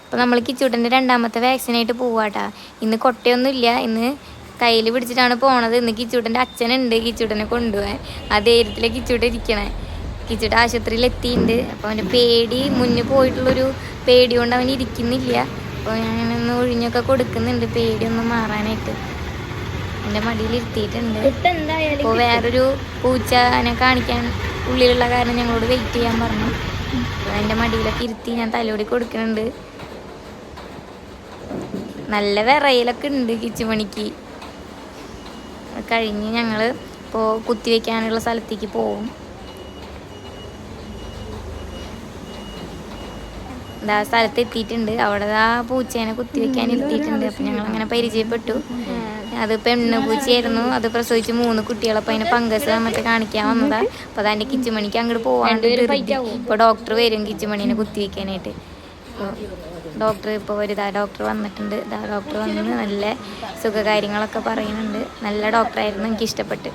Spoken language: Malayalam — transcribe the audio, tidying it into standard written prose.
അപ്പോൾ നമ്മൾ കിച്ചൂട്ടൻ്റെ രണ്ടാമത്തെ വാക്സിനായിട്ട് പോവാട്ടാ. ഇന്ന് കൊട്ടയൊന്നുമില്ല, ഇന്ന് കയ്യിൽ പിടിച്ചിട്ടാണ് പോണത്. ഇന്ന് കിച്ചൂട്ടൻ്റെ അച്ഛനുണ്ട് കിച്ചൂട്ടനെ കൊണ്ടുപോകാൻ. ആ ധൈര്യത്തിലെ കിച്ചൂട്ട ഇരിക്കണേ. കിച്ചൂട്ട ആശുപത്രിയിൽ എത്തിയിട്ടുണ്ട്. അപ്പോൾ അവൻ്റെ പേടി മുന്നേ പോയിട്ടുള്ളൊരു പേടി കൊണ്ട് അവൻ ഇരിക്കുന്നില്ല. അപ്പോൾ ഞാനൊന്ന് ഒഴിഞ്ഞൊക്കെ കൊടുക്കുന്നുണ്ട് പേടിയൊന്നും മാറാനായിട്ട്. എൻ്റെ മടിയിൽ ഇരുത്തിയിട്ടുണ്ട്. അപ്പോൾ വേറൊരു പൂച്ചനെ കാണിക്കാൻ ഉള്ളിലുള്ള കാരണം ഞങ്ങളോട് വെയിറ്റ് ചെയ്യാൻ പറഞ്ഞു. അപ്പോൾ എൻ്റെ മടിയിലൊക്കെ ഇരുത്തി ഞാൻ തലോടി കൊടുക്കുന്നുണ്ട്. നല്ല വിറയിലൊക്കെ ഉണ്ട് കിച്ചുമണിക്ക്. കഴിഞ്ഞ് ഞങ്ങൾ ഇപ്പോൾ കുത്തിവെക്കാനുള്ള സ്ഥലത്തേക്ക് പോവും. ആ സ്ഥലത്ത് എത്തിയിട്ടുണ്ട്. അവിടെ ആ പൂച്ചേനെ കുത്തിവെക്കാൻ ഇരുത്തിയിട്ടുണ്ട്. അപ്പം ഞങ്ങളങ്ങനെ പരിചയപ്പെട്ടു. അത് പെണ്ണ് പൂച്ചയായിരുന്നു. അത് പ്രസവിച്ച് 3 കുട്ടികളപ്പോൾ അതിനെ പങ്കസ് മറ്റേ കാണിക്കാൻ വന്നതാ. അപ്പോൾ അതെൻ്റെ കിച്ചുമണിക്ക് അങ്ങോട്ട് പോകാണ്ട് ഇപ്പോൾ ഡോക്ടർ വരും കിച്ചുമണീനെ കുത്തിവെക്കാനായിട്ട്. ഡോക്ടർ ഇപ്പോൾ ഡോക്ടർ വന്നിട്ടുണ്ട്. ഡോക്ടർ വന്ന് നല്ല സുഖകാര്യങ്ങളൊക്കെ പറയുന്നുണ്ട്. നല്ല ഡോക്ടറായിരുന്നു, എനിക്ക് ഇഷ്ടപ്പെട്ട്.